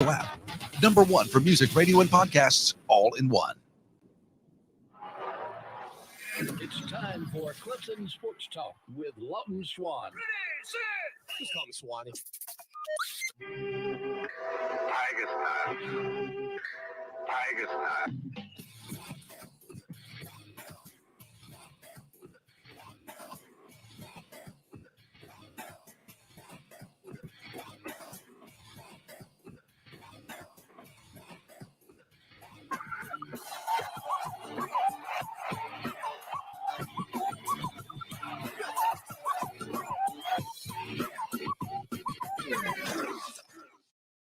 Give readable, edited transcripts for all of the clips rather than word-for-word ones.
app. Number one for music, radio, and podcasts, all in one. It's time for Clemson Sports Talk with Lawton Swan. Ready, set. Just call me Swanee. Tiger style. Tiger style.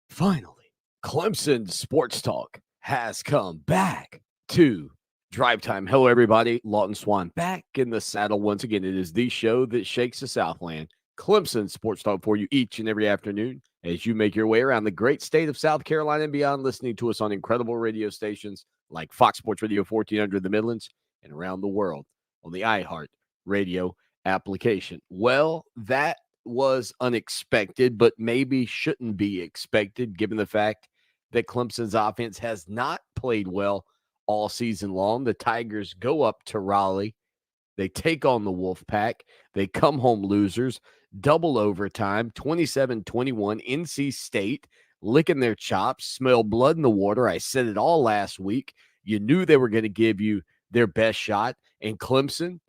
Finally, Clemson Sports Talk has come back to Drive Time. Hello, everybody. Lawton Swan back in the saddle once again. It is the show that shakes the Southland. Clemson Sports Talk for you each and every afternoon as you make your way around the great state of South Carolina and beyond, listening to us on incredible radio stations like Fox Sports Radio 1400 in the Midlands and around the world on the iHeart Radio application. Well, that was unexpected, but maybe shouldn't be expected given the fact that Clemson's offense has not played well all season long. The Tigers go up to Raleigh. They take on the Wolfpack. They come home losers, double overtime, 27-21. NC State licking their chops, smell blood in the water. I said it all last week. You knew they were going to give you their best shot. And Clemson,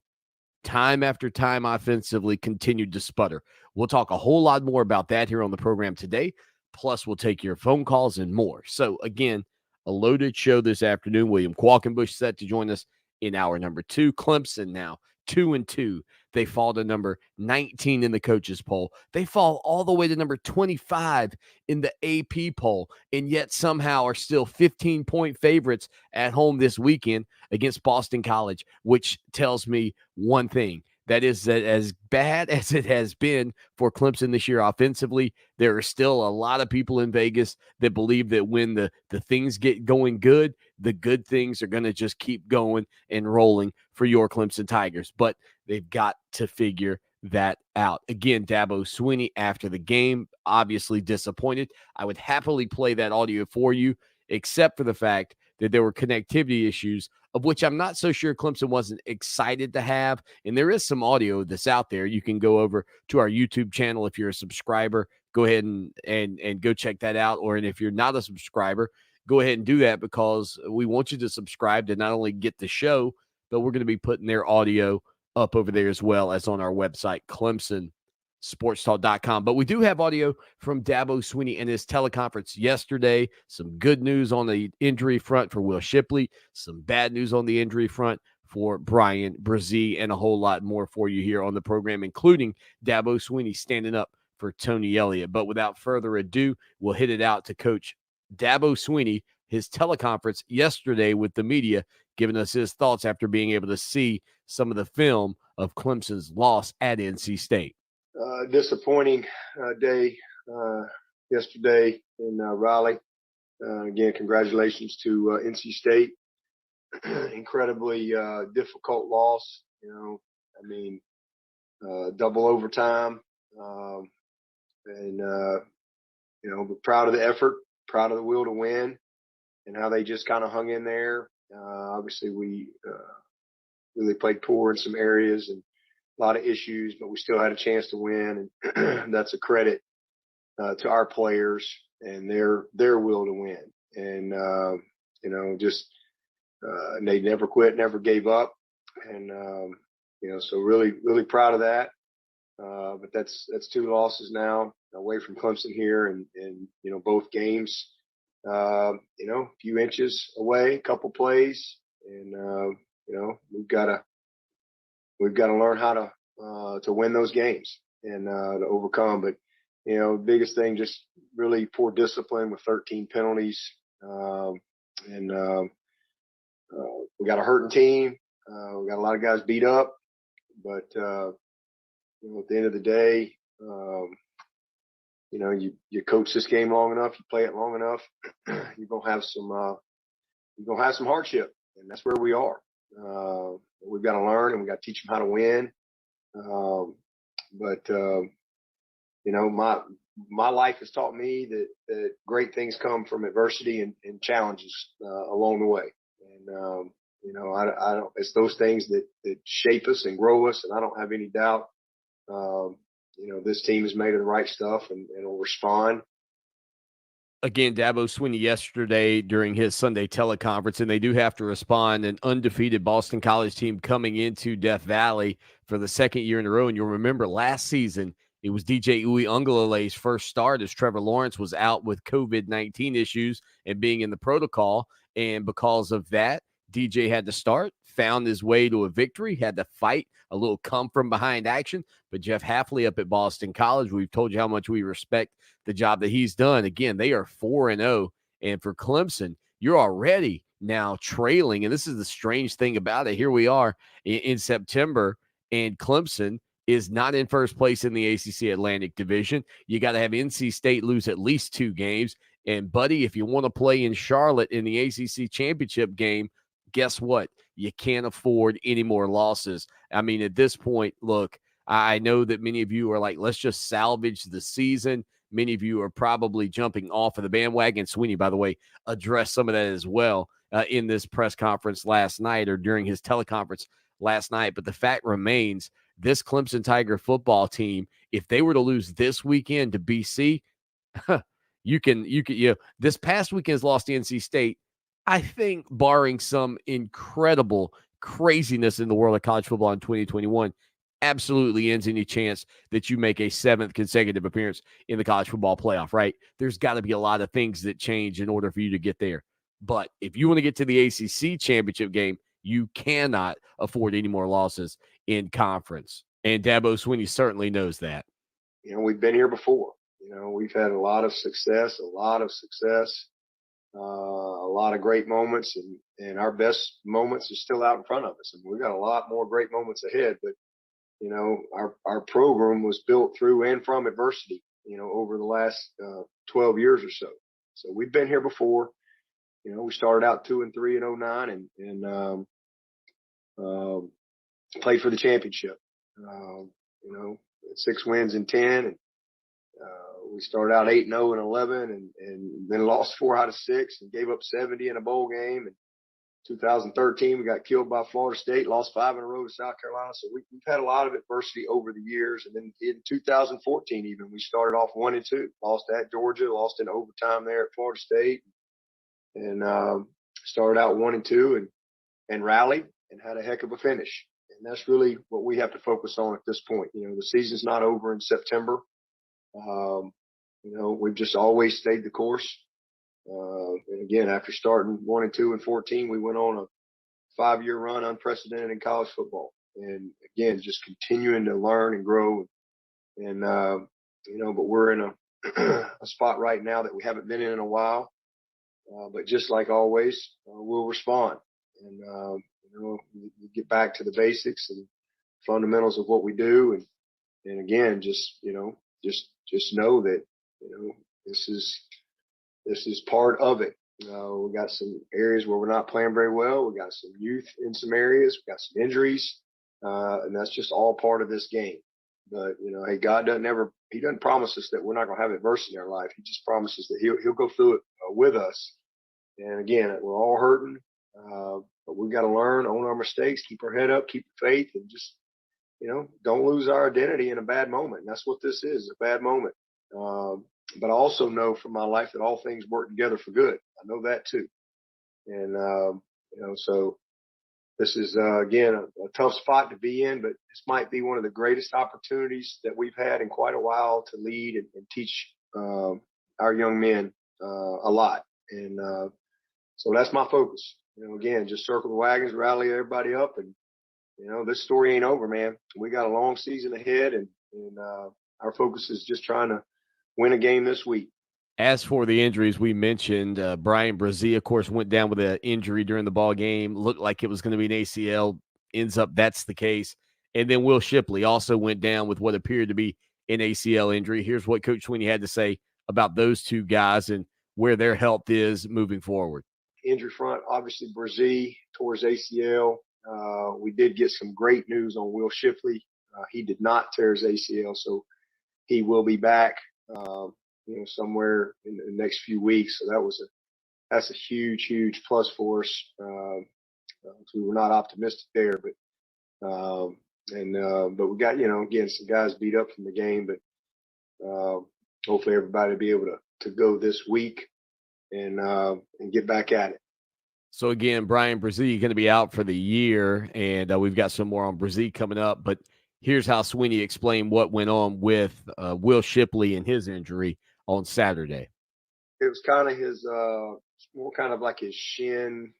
time after time offensively, continued to sputter. We'll talk a whole lot more about that here on the program today. Plus, we'll take your phone calls and more. So, again, a loaded show this afternoon. William Qualkenbush set to join us in hour number 2. Clemson now 2-2. They fall to number 19 in the coaches poll. They fall all the way to number 25 in the AP poll, and yet somehow are still 15-point favorites at home this weekend against Boston College, which tells me one thing. That is that as bad as it has been for Clemson this year offensively, there are still a lot of people in Vegas that believe that when the things get going good, the good things are going to just keep going and rolling for your Clemson Tigers. But they've got to figure that out. Again, Dabo Swinney after the game, obviously disappointed. I would happily play that audio for you, except for the fact that there were connectivity issues, of which I'm not so sure Clemson wasn't excited to have. And there is some audio that's out there. You can go over to our YouTube channel if you're a subscriber. Go ahead and go check that out. Or and if you're not a subscriber, go ahead and do that, because we want you to subscribe to not only get the show, but we're going to be putting their audio up over there as well as on our website, ClemsonSportsTalk.com. But we do have audio from Dabo Swinney and his teleconference yesterday. Some good news on the injury front for Will Shipley, some bad news on the injury front for Brian Brzee, and a whole lot more for you here on the program, including Dabo Swinney standing up for Tony Elliott. But without further ado, we'll hit it out to Coach Dabo Swinney, his teleconference yesterday with the media, giving us his thoughts after being able to see some of the film of Clemson's loss at NC State. Disappointing day yesterday in Raleigh. Again, congratulations to NC State. Incredibly difficult loss. Double overtime, but proud of the effort, proud of the will to win, and how they just kind of hung in there. Obviously, we really played poor in some areas and a lot of issues, but we still had a chance to win, and that's a credit to our players and their will to win. And they never quit, never gave up, and so really proud of that. But that's 2 losses now away from Clemson here, and both games, a few inches away, a couple plays, and we've got to learn how to win those games and to overcome. But biggest thing, just really poor discipline with 13 penalties, and we got a hurting team. We got a lot of guys beat up, but at the end of the day, you coach this game long enough, you play it long enough, you're gonna have some hardship, and that's where we are. We've got to learn, and we got to teach them how to win. my life has taught me that great things come from adversity and challenges along the way. And, I don't, it's those things that shape us and grow us. And I don't have any doubt, this team is made of the right stuff and will respond. Again, Dabo Swinney yesterday during his Sunday teleconference, and they do have to respond. An undefeated Boston College team coming into Death Valley for the second year in a row. And you'll remember last season, it was DJ Uiagalelei's first start as Trevor Lawrence was out with COVID-19 issues and being in the protocol. And because of that, DJ had to start, found his way to a victory, had to fight a little come from behind action. But Jeff Hafley up at Boston College, we've told you how much we respect the job that he's done. Again, they are 4-0. And for Clemson, you're already now trailing. And this is the strange thing about it. Here we are in September, and Clemson is not in first place in the ACC Atlantic Division. You got to have NC State lose at least 2 games. And, buddy, if you want to play in Charlotte in the ACC championship game, guess what? You can't afford any more losses. I mean, at this point, look, I know that many of you are like, let's just salvage the season. Many of you are probably jumping off of the bandwagon. Swinney, by the way, addressed some of that as well in this press conference last night or during his teleconference last night. But the fact remains, this Clemson Tiger football team, if they were to lose this weekend to BC, this past weekend's lost to NC State. I think, barring some incredible craziness in the world of college football in 2021, absolutely ends any chance that you make a 7th consecutive appearance in the college football playoff, right? There's got to be a lot of things that change in order for you to get there. But if you want to get to the ACC championship game, you cannot afford any more losses in conference. And Dabo Swinney certainly knows that. We've been here before. We've had a lot of success, a lot of great moments, and our best moments are still out in front of us. And we've got a lot more great moments ahead. But, our program was built through and from adversity, over the last 12 years or so. So we've been here before. We started out 2-3 in 2009 and played for the championship. 6 wins in 10, and we started out 8-0 in 11, and then lost 4 out of 6 and gave up 70 in a bowl game. And 2013, we got killed by Florida State, lost 5 in a row to South Carolina. So we've had a lot of adversity over the years. And then in 2014, even, we started off 1-2, lost at Georgia, lost in overtime there at Florida State, and started out 1-2 and rallied and had a heck of a finish. And that's really what we have to focus on at this point. The season's not over in September. We've just always stayed the course. And again, after starting 1-2 in 14, we went on a 5-year run, unprecedented in college football. And again, just continuing to learn and grow. And, but we're in a spot right now that we haven't been in a while. But just like always, we'll respond. And, we get back to the basics and fundamentals of what we do. And again, just know that, this is part of it. We got some areas where we're not playing very well. We got some youth in some areas. We got some injuries, and that's just all part of this game. But hey, God He doesn't promise us that we're not going to have adversity in our life. He just promises that He'll go through it with us. And again, we're all hurting, but we've got to learn, own our mistakes, keep our head up, keep the faith, and just don't lose our identity in a bad moment. And that's what this is, a bad moment. But I also know from my life that all things work together for good. I know that too. And, so this is, again, a tough spot to be in, but this might be one of the greatest opportunities that we've had in quite a while to lead and teach our young men a lot. And so that's my focus. Again, just circle the wagons, rally everybody up. And, this story ain't over, man. We got a long season ahead, and our focus is just trying to win a game this week. As for the injuries, we mentioned Brian Brzee, of course, went down with an injury during the ball game. Looked like it was going to be an ACL. Ends up that's the case. And then Will Shipley also went down with what appeared to be an ACL injury. Here's what Coach Swinney had to say about those 2 guys and where their health is moving forward. Injury front, obviously Brzee towards ACL. We did get some great news on Will Shipley. He did not tear his ACL, so he will be back. somewhere in the next few weeks. So that's a huge plus for us. We were not optimistic there, but we got, again, some guys beat up from the game, but hopefully everybody will be able to go this week and get back at it. So again, Brian Brzee going to be out for the year, and we've got some more on Brzee coming up. But here's how Sweeney explained what went on with Will Shipley and his injury on Saturday. It was kind of his, more kind of like his shin,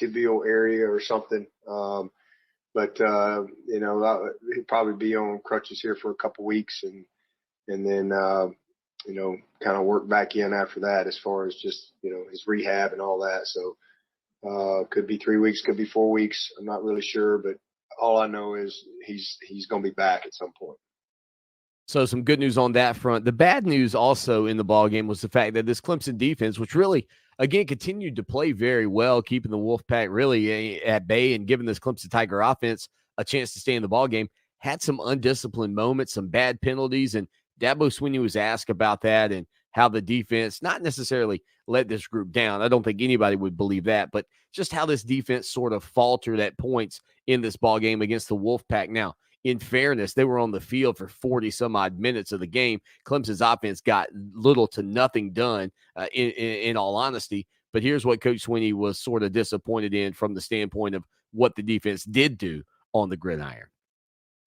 tibial area or something. But he'll probably be on crutches here for a couple weeks, and then kind of work back in after that as far as just, his rehab and all that. So could be 3 weeks, could be 4 weeks. I'm not really sure, but all I know is he's going to be back at some point. So some good news on that front. The bad news also in the ballgame was the fact that this Clemson defense, which really, again, continued to play very well, keeping the Wolfpack really at bay and giving this Clemson Tiger offense a chance to stay in the ballgame, had some undisciplined moments, some bad penalties, and Dabo Swinney was asked about that and how the defense not necessarily let this group down. I don't think anybody would believe that, but just how this defense sort of faltered at points in this ballgame against the Wolfpack. Now, in fairness, they were on the field for 40-some-odd minutes of the game. Clemson's offense got little to nothing done, in all honesty. But here's what Coach Swinney was sort of disappointed in from the standpoint of what the defense did do on the gridiron.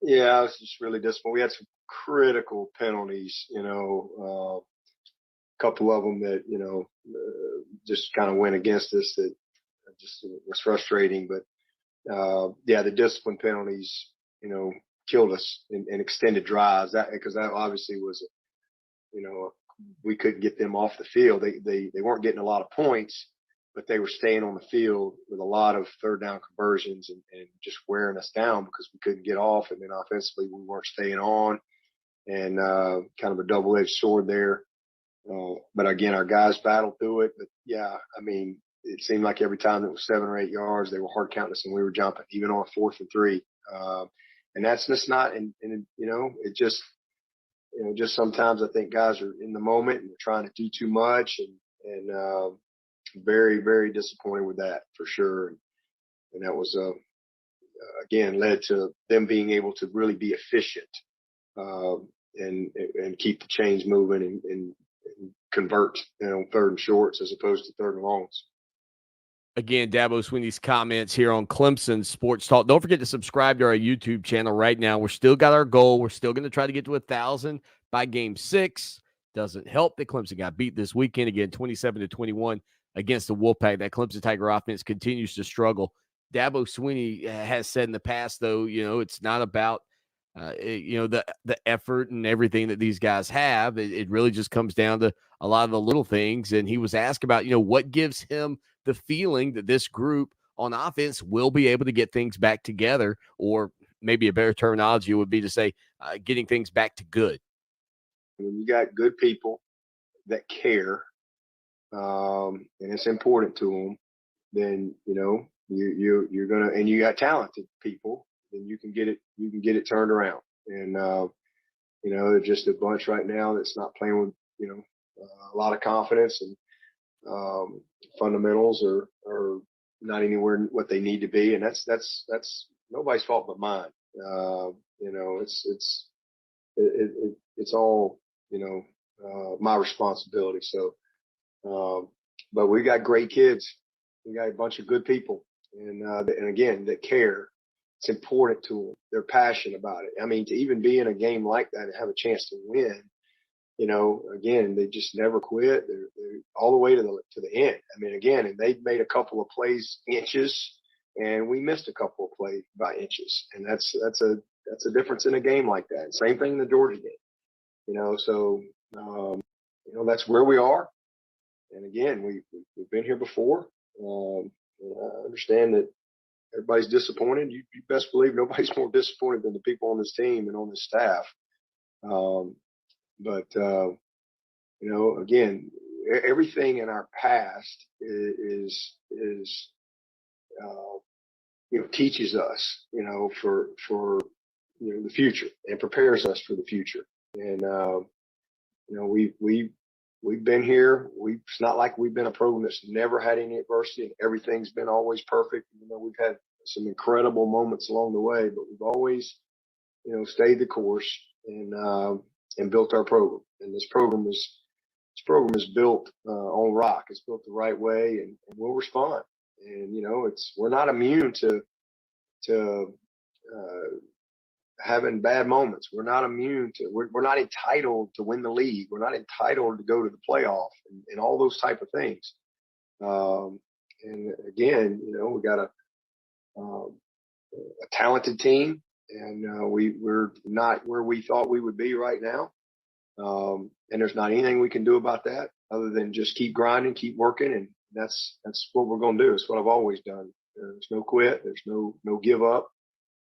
Yeah, I was just really disappointed. We had some critical penalties, a couple of them that, just kind of went against us that just was frustrating. But, the discipline penalties, killed us in extended drives. Because that obviously was, we couldn't get them off the field. They weren't getting a lot of points, but they were staying on the field with a lot of third down conversions and just wearing us down because we couldn't get off. And then offensively, we weren't staying on, and kind of a double-edged sword there. But again, our guys battled through it. But yeah, I mean, it seemed like every time it was 7 or 8 yards, they were hard counting us and we were jumping, even on 4th and 3. And that's just not, and it just, just sometimes I think guys are in the moment and they're trying to do too much, and very, very disappointed with that for sure. And that was, again, led to them being able to really be efficient and keep the chains moving and convert, 3rd and shorts as opposed to 3rd and longs. Again, Dabo Swinney's comments here on Clemson Sports Talk. Don't forget to subscribe to our YouTube channel right now. We're still got our goal. We're still going to try to get to 1,000 by Game 6. Doesn't help that Clemson got beat this weekend again, 27-21 against the Wolfpack. That Clemson Tiger offense continues to struggle. Dabo Swinney has said in the past, though, it's not about the effort and everything that these guys have. It really just comes down to a lot of the little things. And he was asked about, what gives him the feeling that this group on offense will be able to get things back together, or maybe a better terminology would be to say getting things back to good. When you got good people that care, and it's important to them, then, you're going to, and you got talented people, then you can get it turned around. And, they're just a bunch right now that's not playing with, a lot of confidence, and fundamentals are not anywhere what they need to be. And that's nobody's fault but mine. It's all, my responsibility. So, but we got great kids. We got a bunch of good people, and again, that care. It's important to them. They're passionate about it. I mean, to even be in a game like that and have a chance to win, again, they just never quit. They're all the way to the end. I mean, again, and they made a couple of plays inches, and we missed a couple of plays by inches, and that's a difference in a game like that. Same thing in the Georgia game, So that's where we are. And again, we've been here before. I understand that everybody's disappointed. You best believe nobody's more disappointed than the people on this team and on this staff. But again, everything in our past is teaches us, for the future, and prepares us for the future. And we've been here. It's not like we've been a program that's never had any adversity and everything's been always perfect. We've had some incredible moments along the way, but we've always, stayed the course and built our program. And this program is built on rock. It's built the right way, and we'll respond. And we're not immune to having bad moments. We're not immune to. We're not entitled to win the league. We're not entitled to go to the playoff and all those type of things. And again, we got a talented team, and we're not where we thought we would be right now. And there's not anything we can do about that other than just keep grinding, keep working, and that's what we're going to do. It's what I've always done. There's no quit. There's no give up.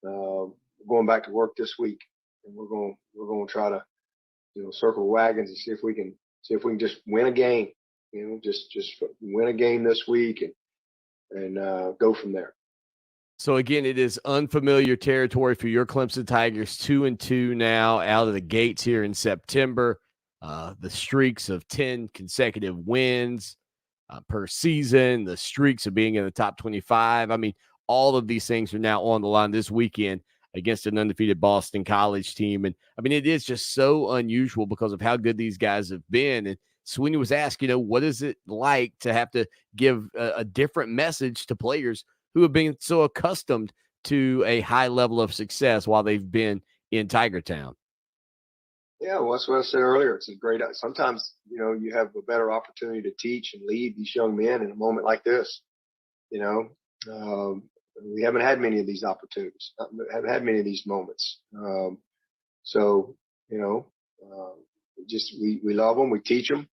We're going back to work this week, and we're going to try to circle wagons and see if we can just win a game. Just win a game this week and go from there. So again, it is unfamiliar territory for your Clemson Tigers, 2-2 now out of the gates here in September. The streaks of 10 consecutive wins per season, the streaks of being in the top 25. I mean, all of these things are now on the line this weekend against an undefeated Boston College team. And I mean, it is just so unusual because of how good these guys have been. And Sweeney was asked, what is it like to have to give a different message to players who have been so accustomed to a high level of success while they've been in Tiger Town? Yeah, well, that's what I said earlier. It's a great. Sometimes you have a better opportunity to teach and lead these young men in a moment like this. We haven't had many of these opportunities. Haven't had many of these moments. So we love them. We teach them.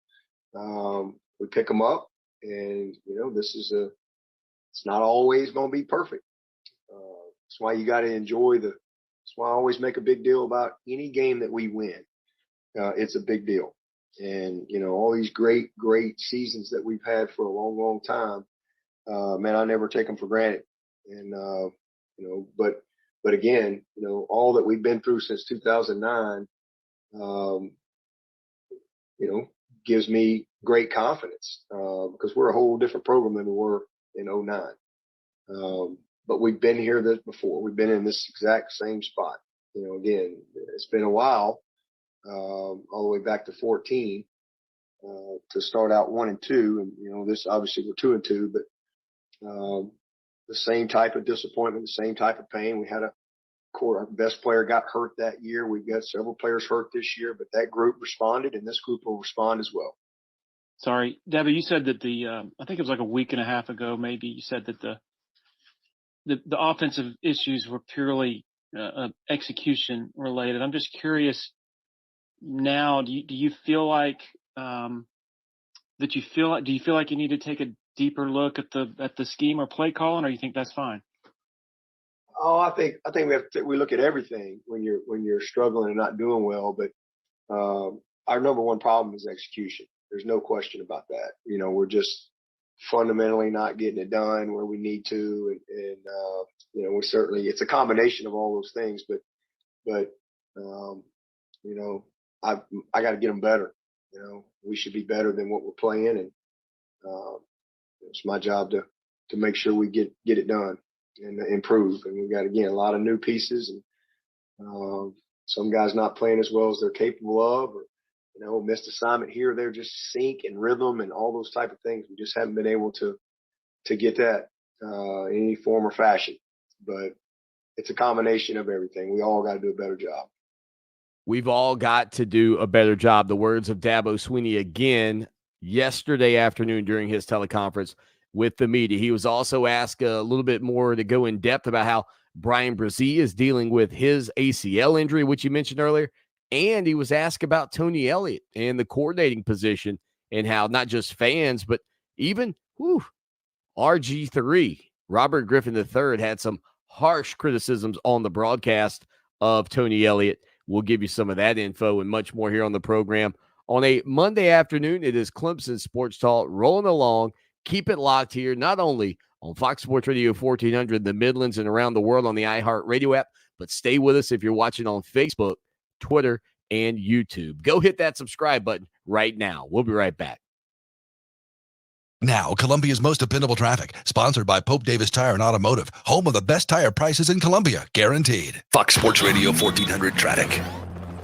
We pick them up, and it's not always going to be perfect. That's why you got to enjoy that's why I always make a big deal about any game that we win. It's a big deal. And, all these great seasons that we've had for a long, long time, man, I never take them for granted. And, but again, all that we've been through since 2009, gives me great confidence because we're a whole different program than we were in 2009. But we've been here before. We've been in this exact same spot. Again, it's been a while, all the way back to 14 to start out 1-2, and this obviously we're 2-2, but the same type of disappointment, the same type of pain. We had our best player got hurt that year. We've got several players hurt this year, but that group responded, and this group will respond as well. Sorry, Debbie, you said that I think it was like a week and a half ago, maybe you said that the offensive issues were purely execution related. I'm just curious now, do you feel like do you feel like you need to take a deeper look at the scheme or play calling, or you think that's fine? Oh, I think we look at everything when you're struggling and not doing well, but our number one problem is execution. There's no question about that. We're just fundamentally not getting it done where we need to, and we certainly, it's a combination of all those things, but I got to get them better. We should be better than what we're playing, and it's my job to make sure we get it done and improve. And we've got, again, a lot of new pieces, and some guys not playing as well as they're capable of, or missed assignment here or there, just sync and rhythm and all those type of things. We just haven't been able to get that in any form or fashion. But it's a combination of everything. We all got to do a better job. We've all got to do a better job. The words of Dabo Swinney again yesterday afternoon during his teleconference with the media. He was also asked a little bit more to go in depth about how Brian Brzee is dealing with his ACL injury, which you mentioned earlier. And he was asked about Tony Elliott and the coordinating position and how not just fans, but even RG3, Robert Griffin III, had some harsh criticisms on the broadcast of Tony Elliott. We'll give you some of that info and much more here on the program. On a Monday afternoon, it is Clemson Sports Talk rolling along. Keep it locked here, not only on Fox Sports Radio 1400, the Midlands, and around the world on the iHeartRadio app, but stay with us if you're watching on Facebook, Twitter, and YouTube. Go hit that subscribe button right now. We'll be right back. Now, Columbia's most dependable traffic, sponsored by Pope Davis Tire and Automotive, home of the best tire prices in Columbia, guaranteed. Fox Sports Radio 1400 traffic.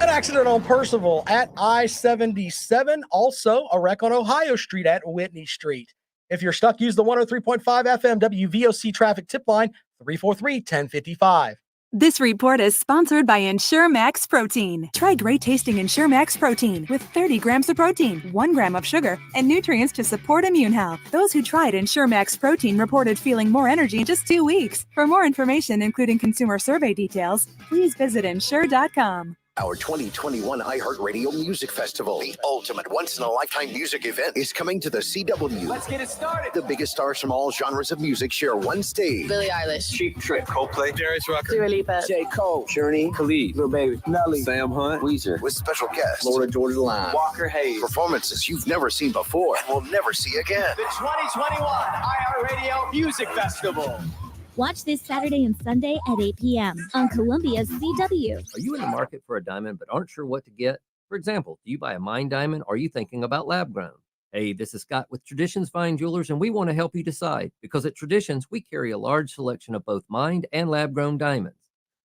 An accident on Percival at I-77. Also, a wreck on Ohio Street at Whitney Street. If you're stuck, use the 103.5 FM WVOC traffic tip line, 343-1055. This report is sponsored by Ensure Max Protein. Try great tasting Ensure Max Protein with 30 grams of protein, 1 gram of sugar, and nutrients to support immune health. Those who tried Ensure Max Protein reported feeling more energy in just 2 weeks. For more information, including consumer survey details, please visit Ensure.com. Our 2021 iHeartRadio Music Festival, the ultimate once-in-a-lifetime music event, is coming to the CW. Let's get it started. The biggest stars from all genres of music share one stage. Billie Eilish, Cheap Trick, Coldplay, Darius Rucker, Dua Lipa, J. Cole, Journey, Khalid, Lil Baby, Nelly, Sam Hunt, Weezer, with special guests, Florida Georgia Line, Walker Hayes. performances you've never seen before and will never see again. The 2021 iHeartRadio Music Festival. Watch this Saturday and Sunday at 8 p.m. on Columbia's CW. Are you in the market for a diamond but aren't sure what to get? For example, do you buy a mine diamond or are you thinking about lab grown? Hey, this is Scott with Traditions Fine Jewelers, and we want to help you decide because at Traditions, we carry a large selection of both mined and lab grown diamonds.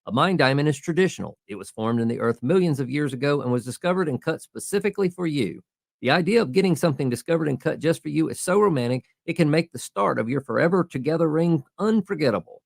A mine diamond is traditional. It was formed in the earth millions of years ago and was discovered and cut specifically for you. The idea of getting something discovered and cut just for you is so romantic, it can make the start of your forever together ring unforgettable.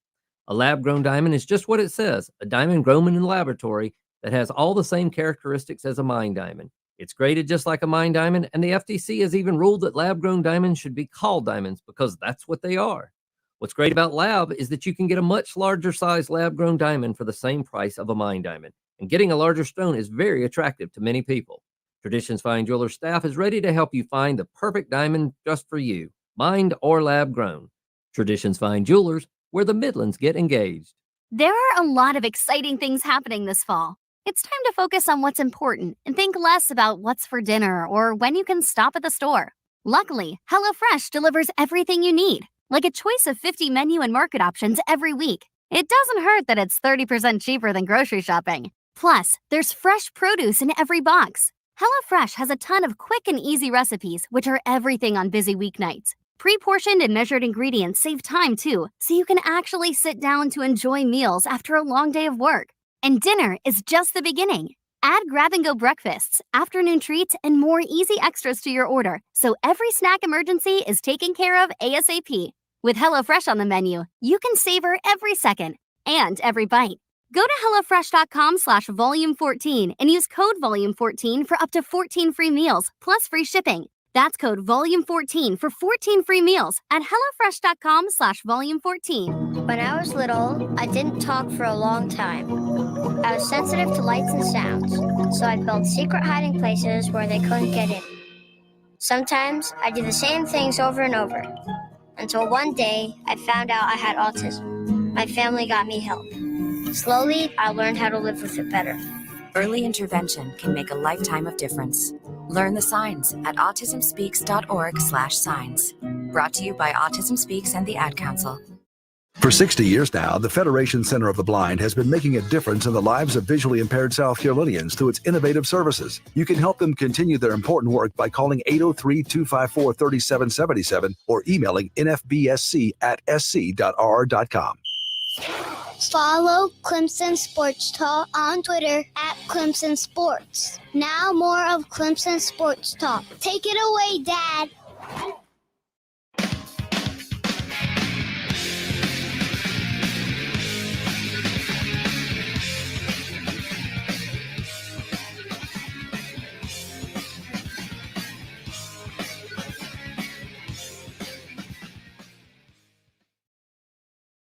A lab-grown diamond is just what it says, a diamond grown in the laboratory that has all the same characteristics as a mine diamond. It's graded just like a mine diamond, and the FTC has even ruled that lab-grown diamonds should be called diamonds because that's what they are. What's great about lab is that you can get a much larger size lab-grown diamond for the same price of a mine diamond, and getting a larger stone is very attractive to many people. Traditions Fine Jewelers staff is ready to help you find the perfect diamond just for you, mined or lab grown. Traditions Fine Jewelers, where the Midlands get engaged. There are a lot of exciting things happening this fall. It's time to focus on what's important and think less about what's for dinner or when you can stop at the store. Luckily, HelloFresh delivers everything you need, like a choice of 50 menu and market options every week. It doesn't hurt that it's 30% cheaper than grocery shopping. Plus, there's fresh produce in every box. HelloFresh has a ton of quick and easy recipes, which are everything on busy weeknights. Pre-portioned and measured ingredients save time too, so you can actually sit down to enjoy meals after a long day of work. And dinner is just the beginning. Add grab-and-go breakfasts, afternoon treats, and more easy extras to your order, so every snack emergency is taken care of ASAP. With HelloFresh on the menu, you can savor every second and every bite. Go to HelloFresh.com/volume14 and use code volume14 for up to 14 free meals, plus free shipping. That's code volume14 for 14 free meals at HelloFresh.com/volume14. When I was little, I didn't talk for a long time. I was sensitive to lights and sounds, so I built secret hiding places where they couldn't get in. Sometimes I did the same things over and over, until one day I found out I had autism. My family got me help. Slowly, I learned how to live with it better. Early intervention can make a lifetime of difference. Learn the signs at autismspeaks.org/signs. Brought to you by Autism Speaks and the Ad Council. For 60 years now, the Federation Center of the Blind has been making a difference in the lives of visually impaired South Carolinians through its innovative services. You can help them continue their important work by calling 803-254-3777 or emailing nfbsc@sc.rr.com. Follow Clemson Sports Talk on Twitter @Clemson Sports. Now more of Clemson Sports Talk. Take it away, Dad.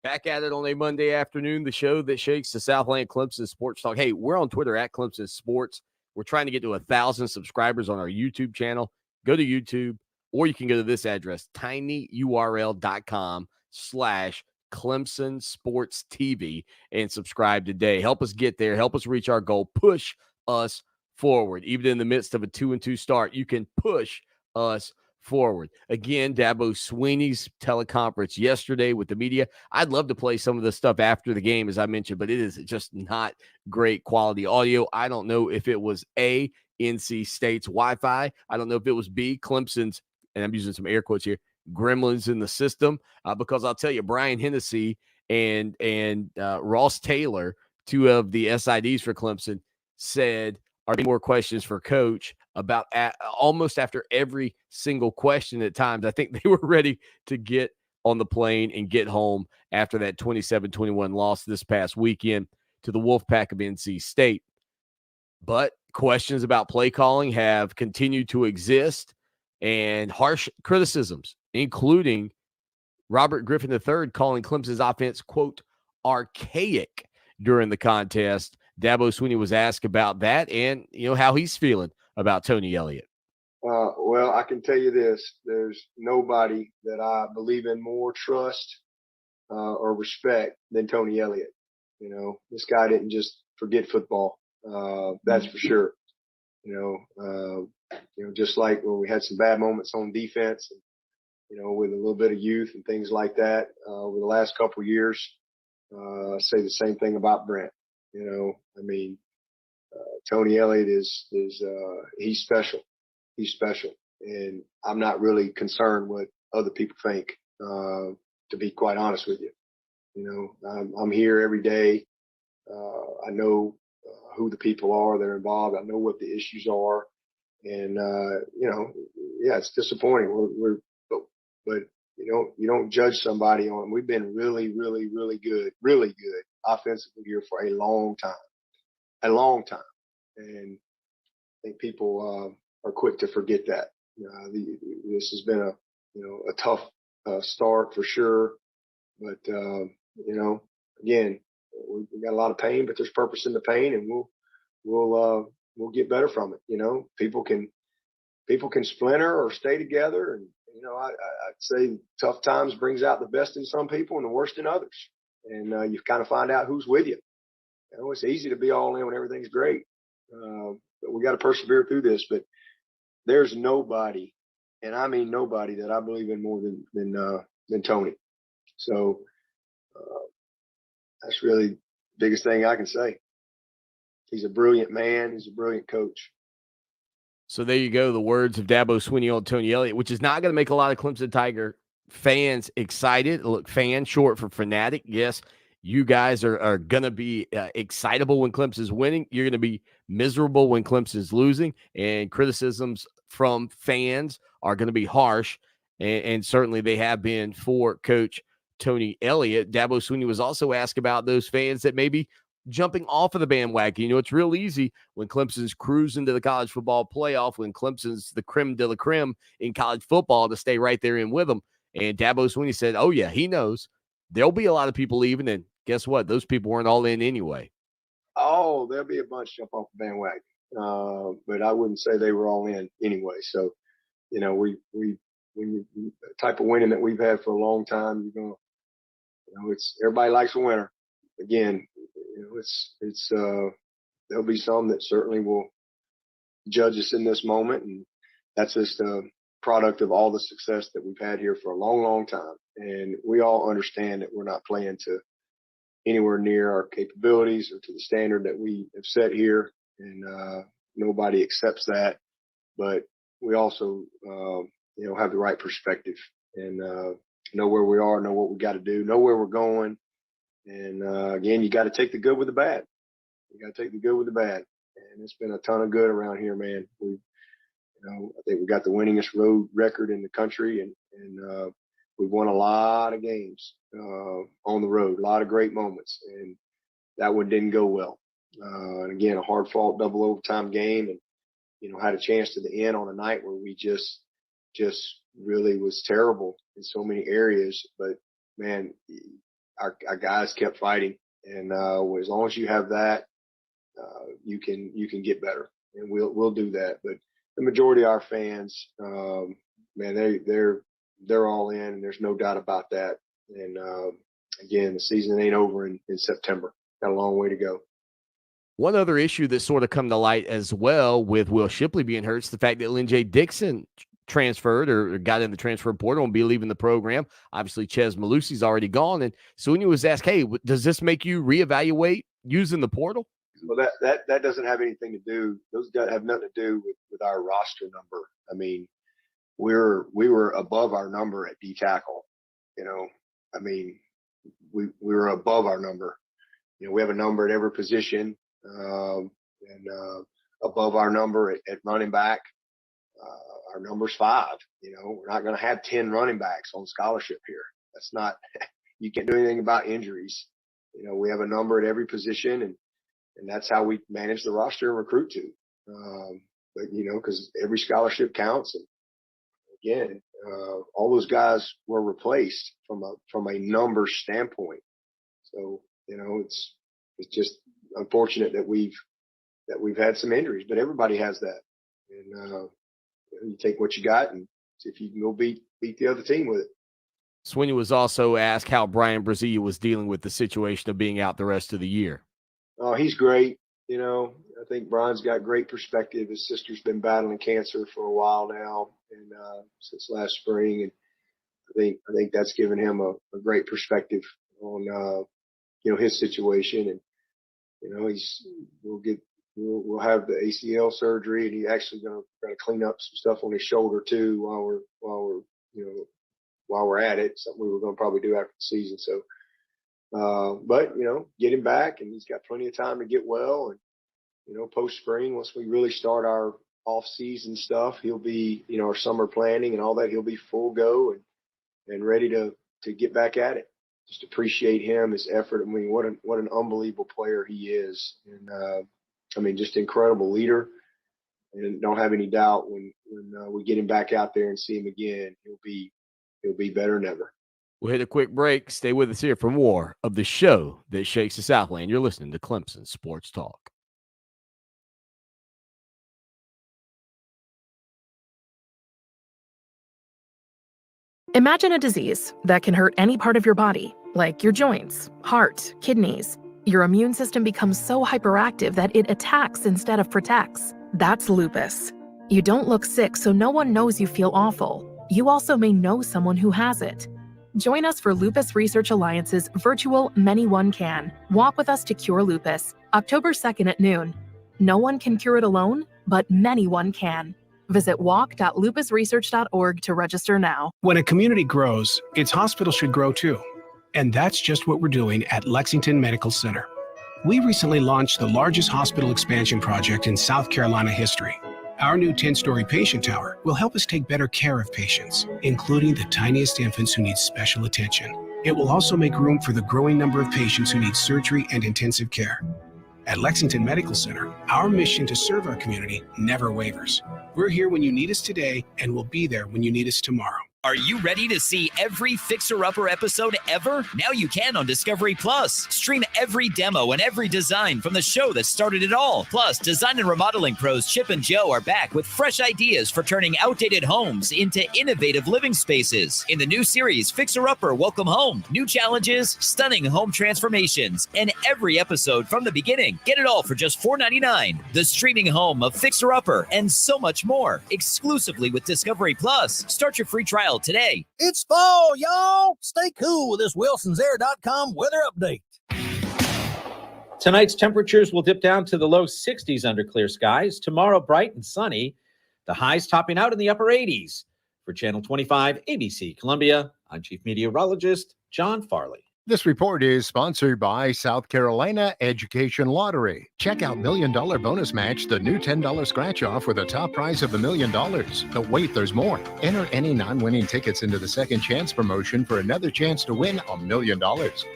Back at it on a Monday afternoon, the show that shakes the Southland Clemson Sports Talk. Hey, we're on Twitter @Clemson Sports. We're trying to get to 1,000 subscribers on our YouTube channel. Go to YouTube, or you can go to this address, tinyurl.com/Clemson Sports TV, and subscribe today. Help us get there. Help us reach our goal. Push us forward. Even in the midst of a 2-2 start, you can push us forward. Again, Dabo Swinney's teleconference yesterday with the media. I'd love to play some of the stuff after the game, as I mentioned, but it is just not great quality audio. I don't know if it was A, NC State's Wi-Fi. I don't know if it was B, Clemson's, and I'm using some air quotes here, gremlins in the system, because I'll tell you, Brian Hennessy and Ross Taylor, two of the SIDs for Clemson, said, are there more questions for Coach about almost after every single question at times. I think they were ready to get on the plane and get home after that 27-21 loss this past weekend to the Wolfpack of NC State. But questions about play calling have continued to exist, and harsh criticisms, including Robert Griffin III calling Clemson's offense, quote, archaic during the contest. Dabo Swinney was asked about that and, how he's feeling about Tony Elliott. Well, I can tell you this. There's nobody that I believe in more trust or respect than Tony Elliott. This guy didn't just forget football. That's for sure. Just like when we had some bad moments on defense and, with a little bit of youth and things like that over the last couple of years, I say the same thing about Brent. Tony Elliott is he's special. He's special. And I'm not really concerned what other people think, to be quite honest with you. I'm here every day. I know who the people are that are involved. I know what the issues are. And, it's disappointing. But you don't judge somebody on, we've been really, really, really good offensively here for a long time. And I think people are quick to forget that. This has been a tough start for sure. But, again, we got a lot of pain, but there's purpose in the pain, and we'll get better from it. People can splinter or stay together. And, I'd say tough times brings out the best in some people and the worst in others. And you kind of find out who's with you. It's easy to be all in when everything's great. But we got to persevere through this. But there's nobody, and I mean nobody, that I believe in more than Tony. So that's really the biggest thing I can say. He's a brilliant man. He's a brilliant coach. So there you go, the words of Dabo Swinney on Tony Elliott, which is not going to make a lot of Clemson Tiger fans excited. Look, fan, short for fanatic. Yes, you guys are going to be excitable when Clemson's winning. You're going to be miserable when Clemson's losing. And criticisms from fans are going to be harsh. And certainly they have been for Coach Tony Elliott. Dabo Swinney was also asked about those fans that may be jumping off of the bandwagon. It's real easy when Clemson's cruising to the college football playoff, when Clemson's the creme de la creme in college football, to stay right there in with them. And Dabo Swinney said, oh, yeah, he knows there'll be a lot of people leaving. And guess what? Those people weren't all in anyway. Oh, there'll be a bunch jump off the bandwagon. But I wouldn't say they were all in anyway. So, when you the type of winning that we've had for a long time, it's everybody likes a winner. Again, there'll be some that certainly will judge us in this moment, and that's just a product of all the success that we've had here for a long, long time. And we all understand that we're not playing to anywhere near our capabilities or to the standard that we have set here, and nobody accepts that. But we also, have the right perspective and know where we are, know what we got to do, know where we're going. And again, you got to take the good with the bad. And it's been a ton of good around here, man. I think we got the winningest road record in the country, and we've won a lot of games on the road, a lot of great moments, and that one didn't go well. And again, a hard-fought double overtime game, and had a chance to the end on a night where we just really was terrible in so many areas. But man, our guys kept fighting, and as long as you have that, you can get better, and we'll do that. But the majority of our fans, man, they're all in, and there's no doubt about that. And again, the season ain't over in September. Got a long way to go. One other issue that's sort of come to light as well with Will Shipley being hurt is the fact that Lynn J. Dixon transferred or got in the transfer portal and be leaving the program. Obviously, Ches Malusi's already gone. And so when he was asked, hey, does this make you reevaluate using the portal? Well, that doesn't have anything to do. Those guys have nothing to do with our roster number. I mean, we were above our number at D tackle. I mean, we were above our number. We have a number at every position, and above our number at running back. Our number's 5. We're not going to have 10 running backs on scholarship here. That's not. You can't do anything about injuries. We have a number at every position, and that's how we manage the roster and recruit to. But because every scholarship counts, and again, all those guys were replaced from a number standpoint. So it's just unfortunate that we've had some injuries, but everybody has that. And you take what you got and see if you can go beat the other team with it. Swinney was also asked how Brian Brazil was dealing with the situation of being out the rest of the year. Oh, he's great. I think Brian's got great perspective. His sister's been battling cancer for a while now, and since last spring, and I think that's given him a great perspective on his situation. And we'll have the ACL surgery, and he's actually going to clean up some stuff on his shoulder too while we're at it. Something we were going to probably do after the season. So. But get him back, and he's got plenty of time to get well. And post spring, once we really start our off season stuff, he'll be our summer planning and all that. He'll be full go and ready to get back at it. Just appreciate him, his effort. I mean, what an unbelievable player he is, and just incredible leader. And don't have any doubt when we get him back out there and see him again, he'll be better than ever. We'll hit a quick break. Stay with us here for more of the show that shakes the Southland. You're listening to Clemson Sports Talk. Imagine a disease that can hurt any part of your body, like your joints, heart, kidneys. Your immune system becomes so hyperactive that it attacks instead of protects. That's lupus. You don't look sick, so no one knows you feel awful. You also may know someone who has it. Join us for Lupus Research Alliance's virtual Many One Can. Walk with us to cure lupus, October 2nd at noon. No one can cure it alone, but many one can. Visit walk.lupusresearch.org to register now. When a community grows, its hospital should grow too. And that's just what we're doing at Lexington Medical Center. We recently launched the largest hospital expansion project in South Carolina history. Our new 10-story patient tower will help us take better care of patients, including the tiniest infants who need special attention. It will also make room for the growing number of patients who need surgery and intensive care. At Lexington Medical Center, our mission to serve our community never wavers. We're here when you need us today, and we'll be there when you need us tomorrow. Are you ready to see every Fixer Upper episode ever? Now you can on Discovery Plus. Stream every demo and every design from the show that started it all. Plus, design and remodeling pros Chip and Joe are back with fresh ideas for turning outdated homes into innovative living spaces. In the new series, Fixer Upper Welcome Home. New challenges, stunning home transformations, and every episode from the beginning. Get it all for just $4.99. The streaming home of Fixer Upper and so much more. Exclusively with Discovery Plus. Start your free trial today. It's fall, y'all. Stay cool with this WilsonsAir.com weather update. Tonight's temperatures will dip down to the low 60s under clear skies. Tomorrow, bright and sunny. The highs topping out in the upper 80s. For Channel 25 ABC Columbia, I'm Chief Meteorologist John Farley. This report is sponsored by South Carolina Education Lottery. Check out $1 Million Bonus Match, the new $10 scratch-off with a top prize of $1 million. But wait, there's more. Enter any non-winning tickets into the second chance promotion for another chance to win $1 million.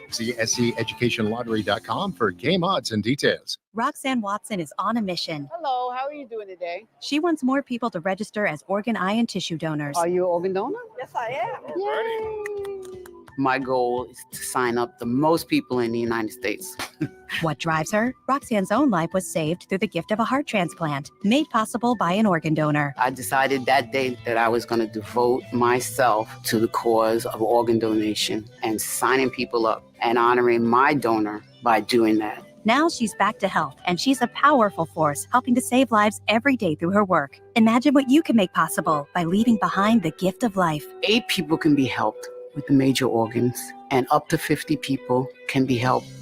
See SCEducationLottery.com for game odds and details. Roxanne Watson is on a mission. Hello, how are you doing today? She wants more people to register as organ, eye, and tissue donors. Are you an organ donor? Yes, I am. Yay! My goal is to sign up the most people in the United States. What drives her? Roxanne's own life was saved through the gift of a heart transplant, made possible by an organ donor. I decided that day that I was going to devote myself to the cause of organ donation and signing people up and honoring my donor by doing that. Now she's back to health, and she's a powerful force helping to save lives every day through her work. Imagine what you can make possible by leaving behind the gift of life. 8 people can be helped with the major organs, and up to 50 people can be helped with